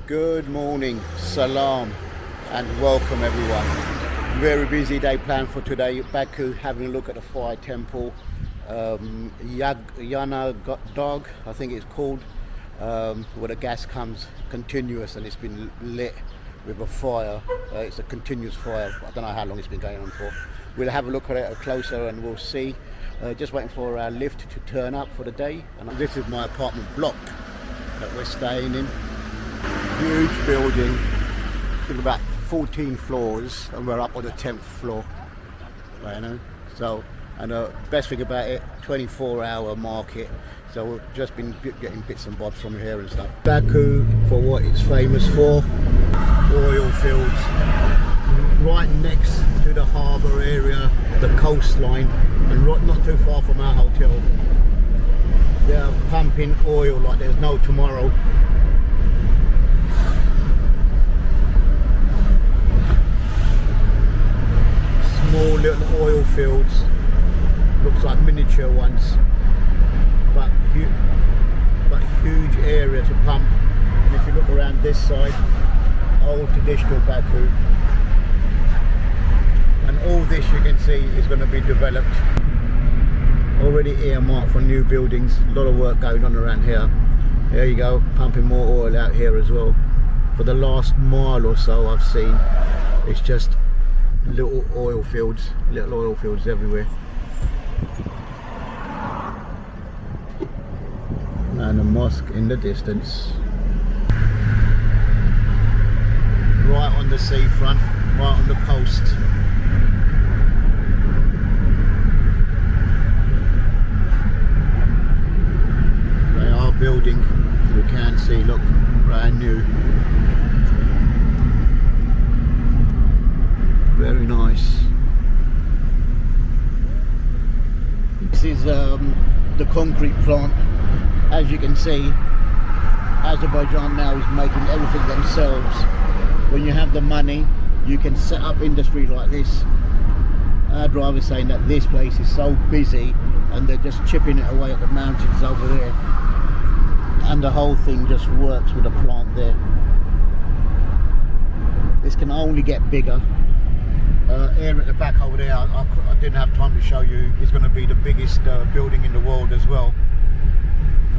Good morning, salam, and welcome everyone. Very busy day planned for today. Baku, having a look at the fire temple. Yanardag, I think it's called, where the gas comes continuous and it's been lit with a fire. It's a continuous fire. I don't know how long it's been going on for. We'll have a look at it closer and we'll see. Just waiting for our lift to turn up for the day. And this is my apartment block that we're staying in. Huge building, I think about 14 floors, and we're up on the 10th floor. Right, you know? So, and the best thing about it, 24-hour market. So we've just been getting bits and bobs from here and stuff. Baku, for what it's famous for, oil fields. Right next to the harbour area, the coastline, and right not too far from our hotel. They're pumping oil like there's no tomorrow. Small little oil fields, looks like miniature ones, but huge area to pump. And if you look around this side, old traditional Baku, and all this you can see is going to be developed. Already earmarked for new buildings. A lot of work going on around here. There you go, pumping more oil out here as well. For the last mile or so I've seen, it's just little oil fields everywhere. And a mosque in the distance. Right on the seafront, right on the coast. They are building, you can see, look, brand new. Very nice. This is the concrete plant. As you can see, Azerbaijan now is making everything themselves. When you have the money, you can set up industry like this. Our driver's saying that this place is so busy and they're just chipping it away at the mountains over there. And the whole thing just works with a plant there. This can only get bigger. Area at the back over there, I didn't have time to show you, is going to be the biggest building in the world as well.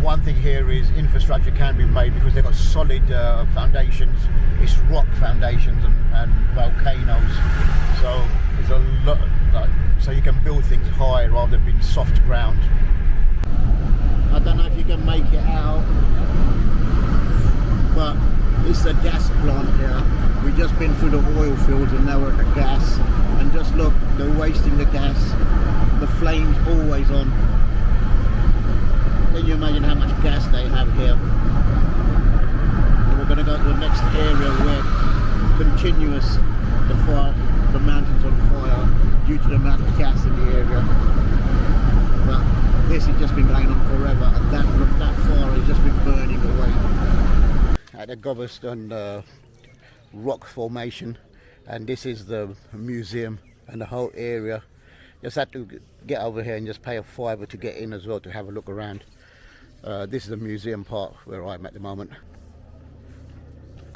One thing here is infrastructure can be made because they've got solid foundations. It's rock foundations and volcanoes, so there's a lot, so you can build things high rather than being soft ground. I don't know if you can make it out, but it's a gas plant here. We've just been through the oil fields and now we're at the gas. And just look, they're wasting the gas. The flame's always on. Can you imagine how much gas they have here? And we're going to go to the next area where continuous the mountains on fire due to the amount of gas in the area. But this has just been going on forever, and that fire has just been burning away. At the Qobustan rock formation, and this is the museum and the whole area. Just had to get over here and just pay a $5 to get in as well, to have a look around. This is the museum part where I'm at the moment.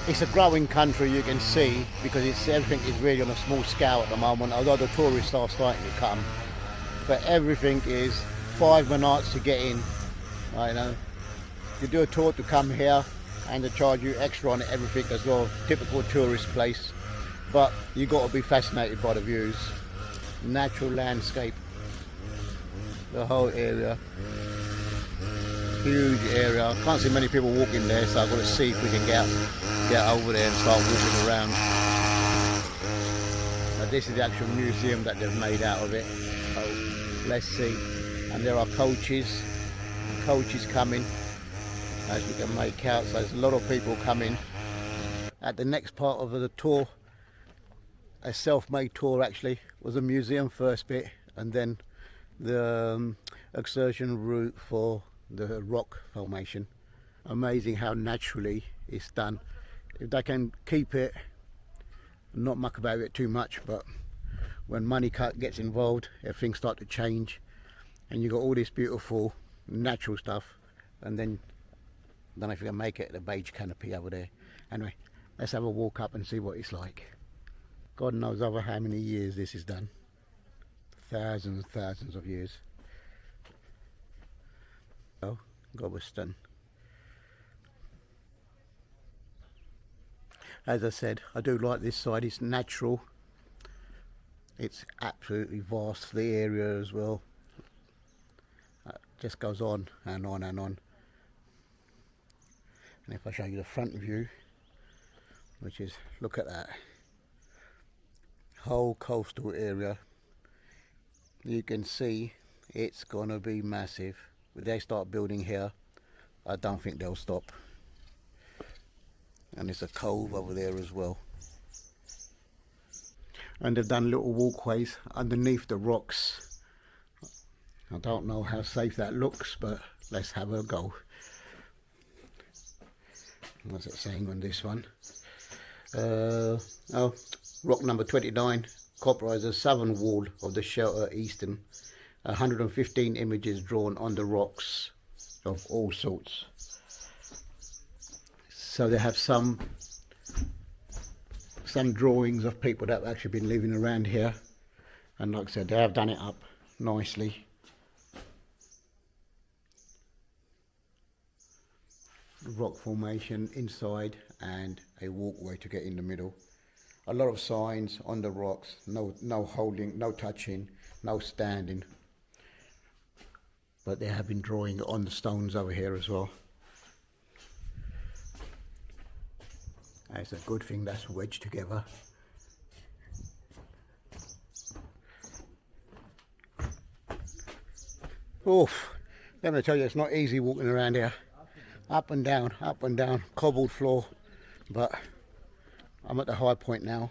It's a growing country, you can see, because everything is really on a small scale at the moment, although the tourists are starting to come. But everything is 5 minutes to get in. I know. You do a tour to come here, and they charge you extra on everything as well. Typical tourist place, but you got to be fascinated by the views. Natural landscape, the whole area, huge area. I can't see many people walking there, so I've got to see if we can get over there and start walking around. Now this is the actual museum that they've made out of it, so let's see. And there are coaches coming, as you can make out, so there's a lot of people coming. At the next part of the tour, a self-made tour actually, was a museum first bit, and then the excursion route for the rock formation. Amazing how naturally it's done. If they can keep it, not muck about it too much, but when money gets involved, everything starts to change, and you got all this beautiful natural stuff, and then I don't know if you can make it, the beige canopy over there. Anyway, let's have a walk up and see what it's like. God knows over how many years this is done. Thousands and thousands of years. Oh, Qobustan. As I said, I do like this side. It's natural. It's absolutely vast, the area as well. Just goes on and on and on. And if I show you the front view, which is, look at that. Whole coastal area. You can see it's gonna be massive. When they start building here, I don't think they'll stop. And there's a cove over there as well. And they've done little walkways underneath the rocks. I don't know how safe that looks, but let's have a go. What's it saying on this one? Oh, rock number 29 comprises southern wall of the shelter eastern. 115 images drawn on the rocks of all sorts. So they have some drawings of people that have actually been living around here, and like I said, they have done it up nicely. Rock formation inside and a walkway to get in the middle. A lot of signs on the rocks, no holding, no touching, no standing. But they have been drawing on the stones over here as well. It's a good thing that's wedged together. Oof, let me tell you, it's not easy walking around here. Up and down, cobbled floor. But I'm at the high point now.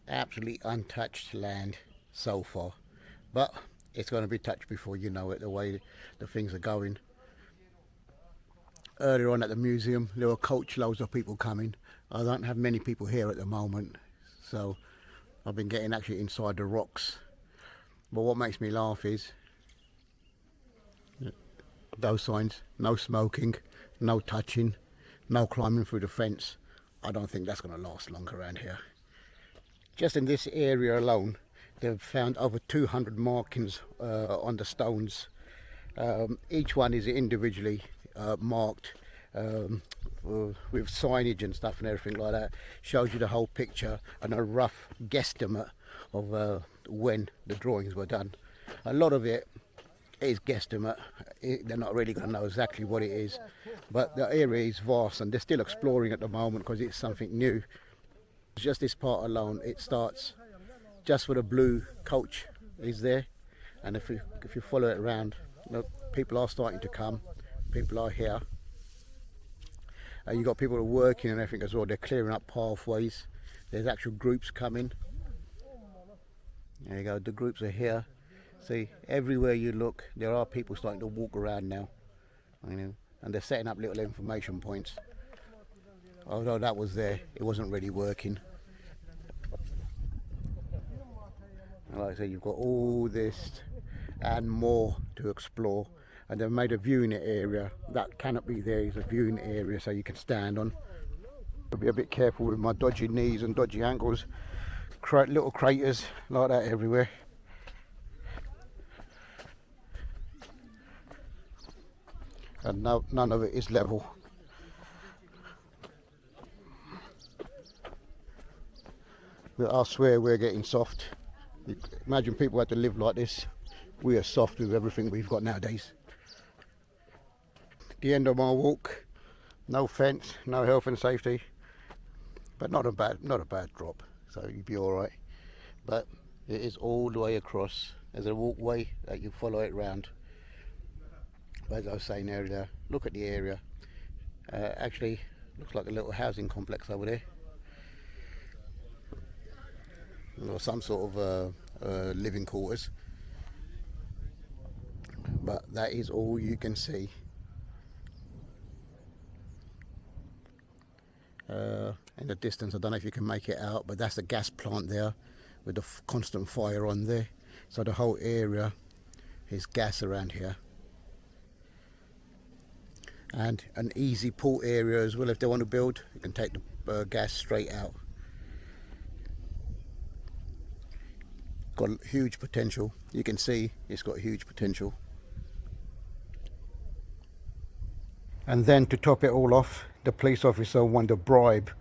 Absolutely untouched land so far. But it's going to be touched before you know it, the way the things are going. Earlier on at the museum, there were coach loads of people coming. I don't have many people here at the moment, so I've been getting actually inside the rocks. But what makes me laugh is those signs: no smoking, no touching, no climbing through the fence. I don't think that's going to last long around here. Just in this area alone, they've found over 200 markings on the stones. Each one is individually marked with signage and stuff and everything like that. Shows you the whole picture and a rough guesstimate of when the drawings were done. A lot of it is guesstimate. They're not really going to know exactly what it is, but the area is vast and they're still exploring at the moment because it's something new. Just this part alone, it starts just where the blue coach is there, and if you follow it around, look, people are starting to come. People are here. You've got people who are working and everything as well. They're clearing up pathways. There's actual groups coming. There you go, the groups are here. See, everywhere you look, there are people starting to walk around now. You know, and they're setting up little information points. Although that was there, it wasn't really working. And like I said, you've got all this and more to explore. And they've made a viewing area. That canopy there is a viewing area so you can stand on. I'll be a bit careful with my dodgy knees and dodgy ankles. Little craters like that everywhere. And no, none of it is level. I swear we're getting soft. Imagine people had to live like this. We are soft with everything we've got nowadays. The end of my walk, no fence, no health and safety, but not a bad drop, so you'd be all right. But it is all the way across. There's a walkway that you follow it round. But as I was saying earlier, look at the area. Actually, looks like a little housing complex over there, or some sort of living quarters. But that is all you can see. In the distance, I don't know if you can make it out, but that's the gas plant there with the constant fire on there. So the whole area is gas around here. and an easy port area as well. If they want to build, you can take the gas straight out. Got huge potential. You can see it's got huge potential. And then to top it all off, the police officer wanted a bribe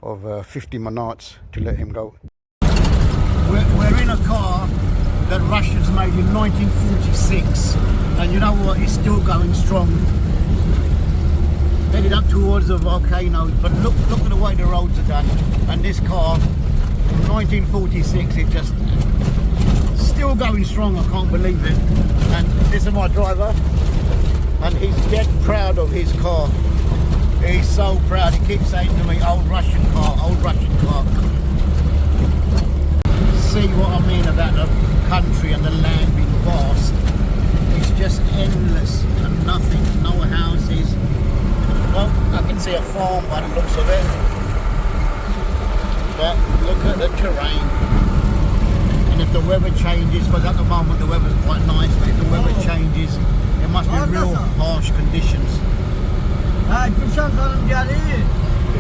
of 50 manats to let him go. We're in a car that Russians made in 1946, and you know what, it's still going strong. Headed up towards the volcano, but look at the way the roads are done. And this car from 1946, it just still going strong. I can't believe it. And this is my driver, and he's dead proud of his car. He's so proud. He keeps saying to me, old Russian car, old Russian car. See what I mean about the country and the land being vast. It's just endless and nothing, no houses. Well, I can see a farm by the looks of it, but look at the terrain. And if the weather changes, because at the moment the weather's quite nice, but if the weather changes, it must be real harsh conditions.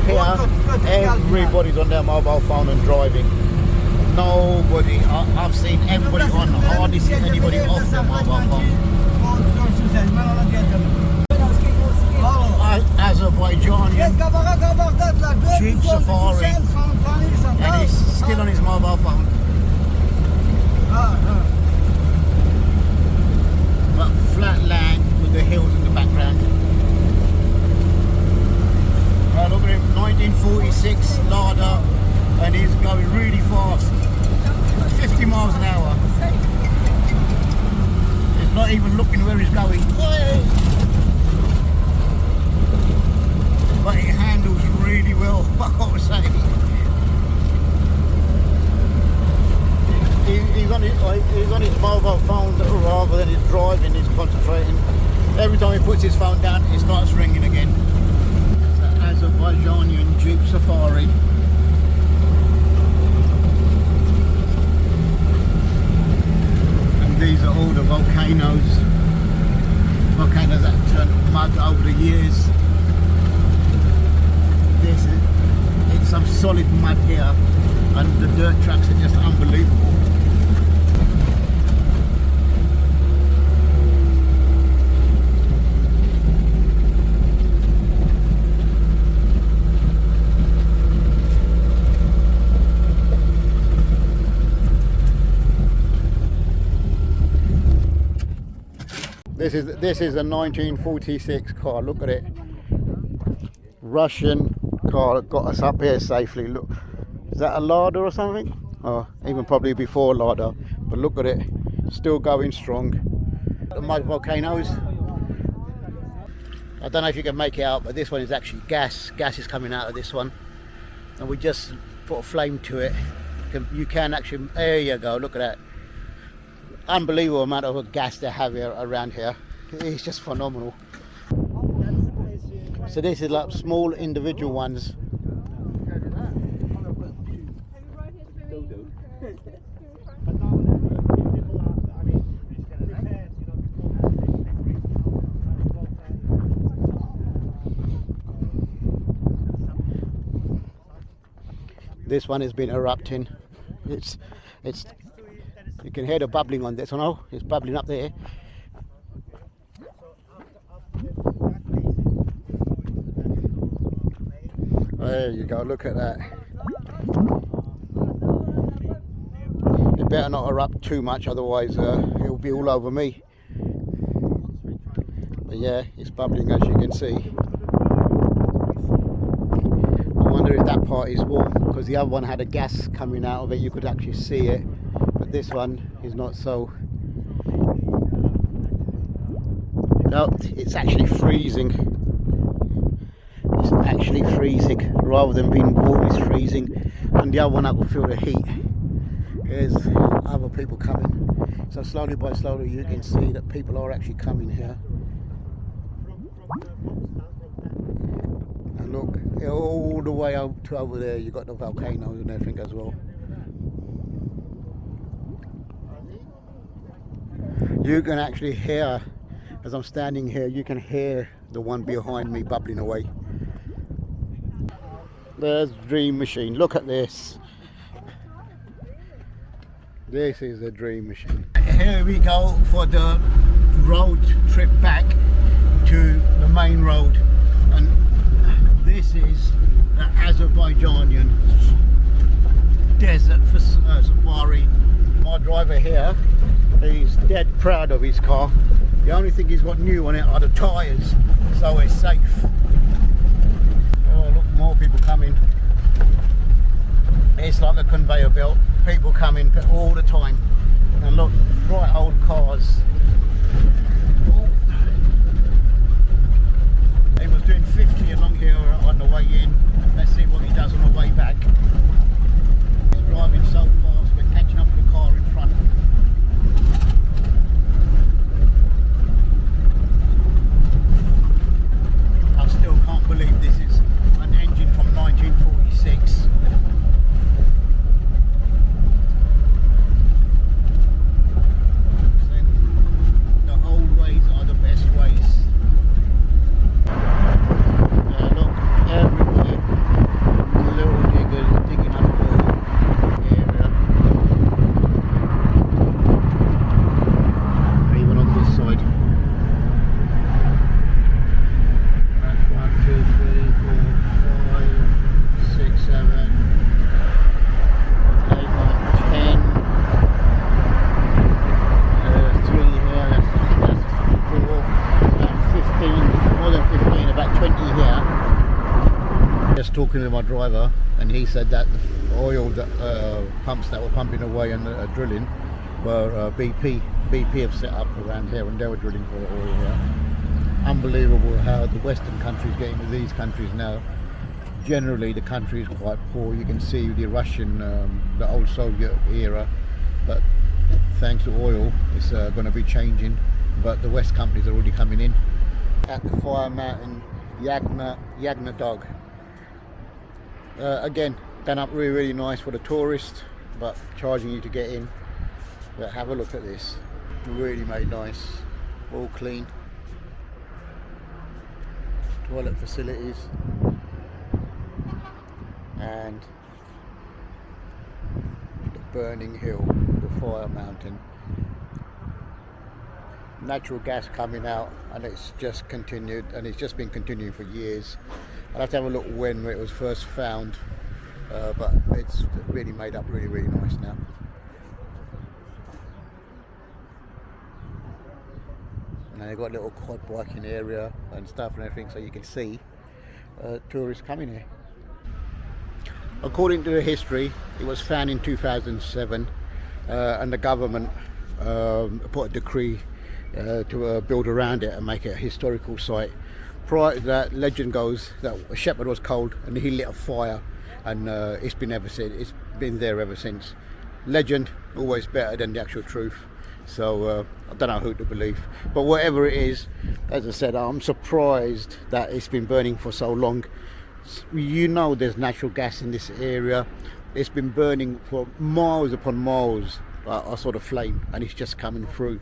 Here, everybody's on their mobile phone and driving. Nobody, I've seen everybody on, hardly seen anybody off their mobile phone. Azerbaijanian Jeep Safari, and he's still on his mobile phone. But flat land with the hills in the background. Look at him, 1946 Lada, and he's going really fast, 50 miles an hour. He's not even looking where he's going. But it handles really well, what I was saying. He's on his mobile phone rather than his driving, he's concentrating. Every time he puts his phone down, it starts ringing again. It's an Azerbaijanian Jeep Safari. And these are all the volcanoes that turned mud over the years. It's some solid mud here, and the dirt tracks are just unbelievable. This is a 1946 car. Look at it. Russian car got us up here safely. Look, is that a Lada or something? Or even probably before Lada. But look at it, still going strong. The mud volcanoes. I don't know if you can make it out, but this one is actually gas. Gas is coming out of this one, and we just put a flame to it. You can actually. There you go. Look at that. Unbelievable amount of gas they have here around here. It's just phenomenal. So this is like small individual ones. This one has been erupting. It's you can hear the bubbling on this one. Oh, it's bubbling up there. There you go, look at that. It better not erupt too much, otherwise it'll be all over me. But yeah, it's bubbling as you can see. I wonder if that part is warm, because the other one had a gas coming out of it, you could actually see it. But this one is not so. No, it's actually freezing. It's actually freezing. Rather than being warm, it's freezing. And the other one I can feel the heat. There's other people coming. So slowly by slowly you can see that people are actually coming here. And look, all the way out to over there you've got the volcanoes and everything as well. You can actually hear, as I'm standing here, you can hear the one behind me bubbling away. There's Dream Machine. Look at this. This is the Dream Machine. Here we go for the road trip back to the main road, and this is the Azerbaijanian desert for safari. My driver here, he's dead proud of his car. The only thing he's got new on it are the tyres, so it's safe. Oh look, more people coming. It's like a conveyor belt, people coming all the time. And look, bright old cars. Oh. He was doing 50 along here on the way in. Let's see what he does on the way back. He's driving so fast, we're catching up with the car in front. I still can't believe this is an engine from 1946. The old ways are the best ways. Look, everywhere, little diggers digging up the area. Even on this side. That's 1, 2, 3, 4, 5, 6, 7, 8, 9, 10. 3 here, that's 4, about 15, more than 15, about 20 here. Just talking to my driver, and he said that the oil pumps that were pumping away and drilling were BP. BP have set up around here, and they were drilling for oil here. Unbelievable how the Western countries get into these countries now. Generally, the country is quite poor. You can see the Russian, the old Soviet era, but thanks to oil, it's going to be changing. But the West companies are already coming in. At the fire mountain, Yanardag. Again, done up really, really nice for the tourists, but charging you to get in. But have a look at this. Really made nice, all clean. Toilet facilities. And the burning hill, the fire mountain. Natural gas coming out, and it's just continued, and it's just been continuing for years. I'll have to have a look when it was first found, but it's really made up really, really nice now. And they've got a little quad biking area and stuff and everything, so you can see tourists coming here. According to the history, it was found in 2007, and the government put a decree to build around it and make it a historical site. Prior to that, legend goes that a shepherd was cold and he lit a fire, and it's been there ever since. Legend always better than the actual truth, so I don't know who to believe, but whatever it is, as I said, I'm surprised that it's been burning for so long. You know, there's natural gas in this area. It's been burning for miles upon miles, a sort of flame, and it's just coming through.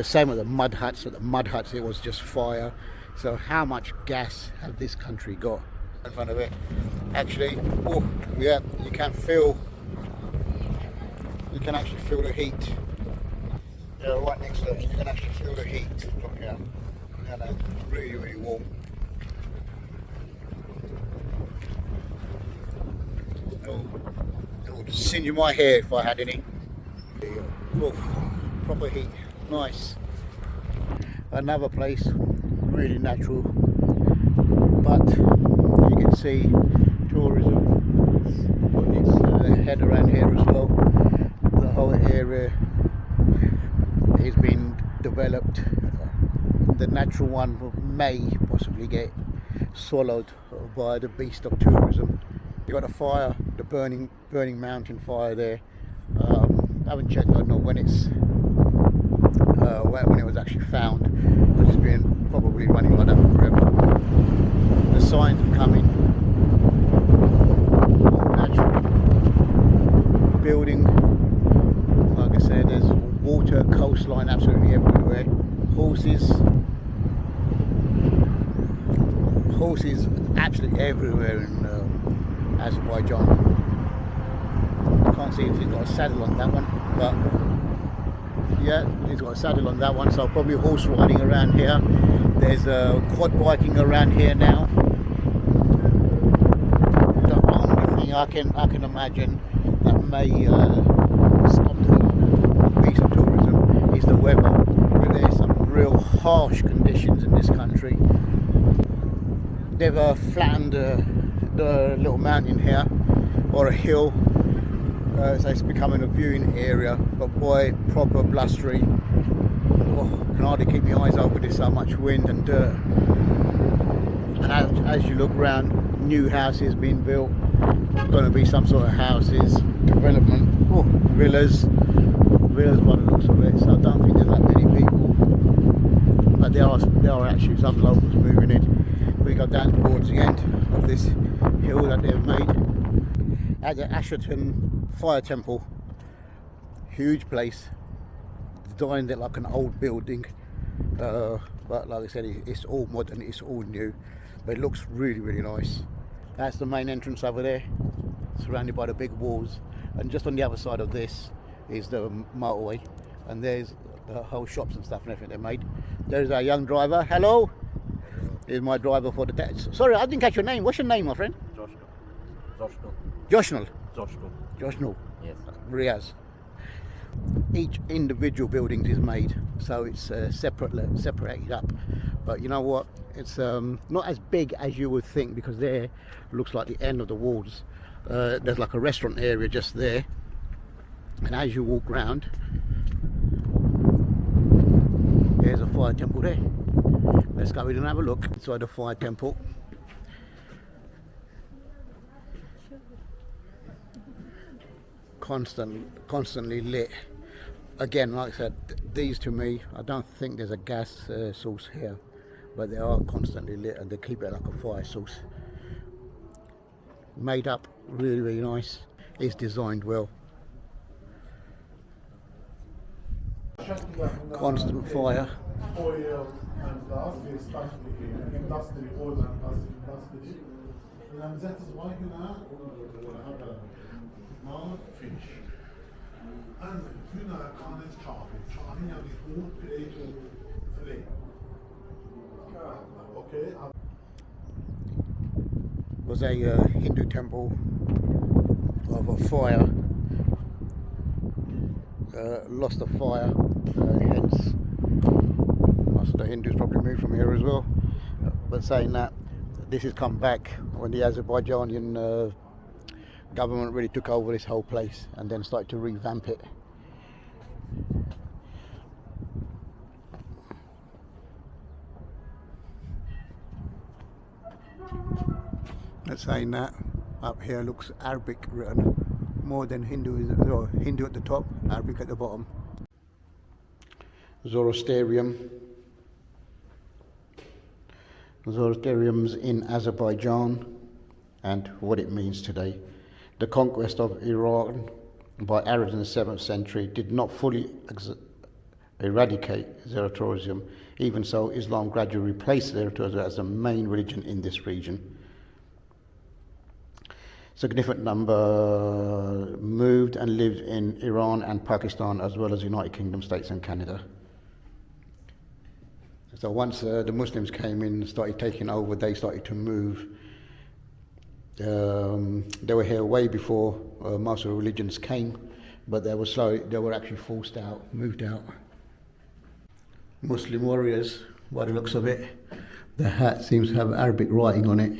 Same with the mud huts. At the mud huts, it was just fire. So how much gas have this country got in front of it? Actually, oh yeah, you can actually feel the heat. Yeah, right next to it, you can actually feel the heat from here. And it's really, really warm. It would singe my hair if I had any. Oh, proper heat, nice. Another place, really natural, but you can see tourism putting its head around here as well. The whole area is being developed. The natural one may possibly get swallowed by the beast of tourism. You got a fire, the burning mountain fire there. I haven't checked, I don't know when it was actually found, but it's been probably running like that forever. The signs of coming. Natural building, like I said, there's water, coastline absolutely everywhere. Horses, houses absolutely everywhere in Azerbaijan. I can't see if he's got a saddle on that one, but yeah, he's got a saddle on that one, so probably horse riding around here. There's quad biking around here now. The only thing I can imagine that may stop the piece of tourism is the weather. There's some real harsh conditions in this country. They've flattened the little mountain here, or a hill, so it's becoming a viewing area, but boy, proper blustery. Oh, can hardly keep my eyes open, there's so much wind and dirt. And as you look around, new houses being built, going to be some sort of houses, development, villas by the looks of it, so I don't think there's that many people, but there are actually some locals moving in. We go down towards the end of this hill that they've made at the Ateshgah Fire Temple. Huge place, designed it like an old building, but like I said, it's all modern, it's all new, but it looks really, really nice. That's the main entrance over there, surrounded by the big walls, and just on the other side of this is the motorway, and there's the whole shops and stuff and everything they made. There's our young driver. Hello. Here's my driver for the day. Sorry, I didn't catch your name. What's your name, my friend? Joshnal. Joshnal. Yes. Riaz. Each individual building is made, so it's separated up. But you know what? It's not as big as you would think, because there looks like the end of the walls. There's like a restaurant area just there, and as you walk round, there's a fire temple there. Let's go in and have a look inside the fire temple. Constantly lit. Again, like I said, these to me, I don't think there's a gas source here, but they are constantly lit, and they keep it like a fire source. Made up, really, really nice. It's designed well. Constant fire. Oil and gas, especially industry, oil and gas industry. And that is why you have fish. And you know, can't chocolate. Chocolate have its own plate of flavor. Okay. Was a Hindu temple of a fire. Lost the fire, hence most of the Hindus probably moved from here as well. But saying that, this has come back when the Azerbaijani government really took over this whole place and then started to revamp it. But saying that, up here looks Arabic written, more than Hindu, or Hindu at the top, Arabic at the bottom. Zoroastrianism's in Azerbaijan and what it means today. The conquest of Iran by Arabs in the 7th century did not fully eradicate Zoroastrianism. Even so, Islam gradually replaced Zoroastrianism as the main religion in this region. Significant number moved and lived in Iran and Pakistan, as well as United Kingdom, States and Canada. So once the Muslims came in and started taking over, they started to move. They were here way before most of the religions came, but they were actually forced out, moved out. Muslim warriors, by the looks of it. The hat seems to have Arabic writing on it.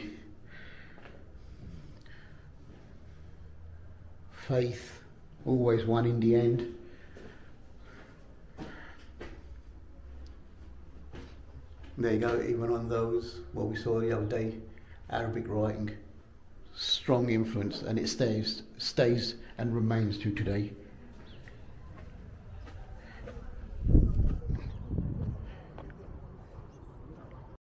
Faith, always one in the end. There you go, even on those, what we saw the other day, Arabic writing, strong influence, and it stays and remains to today.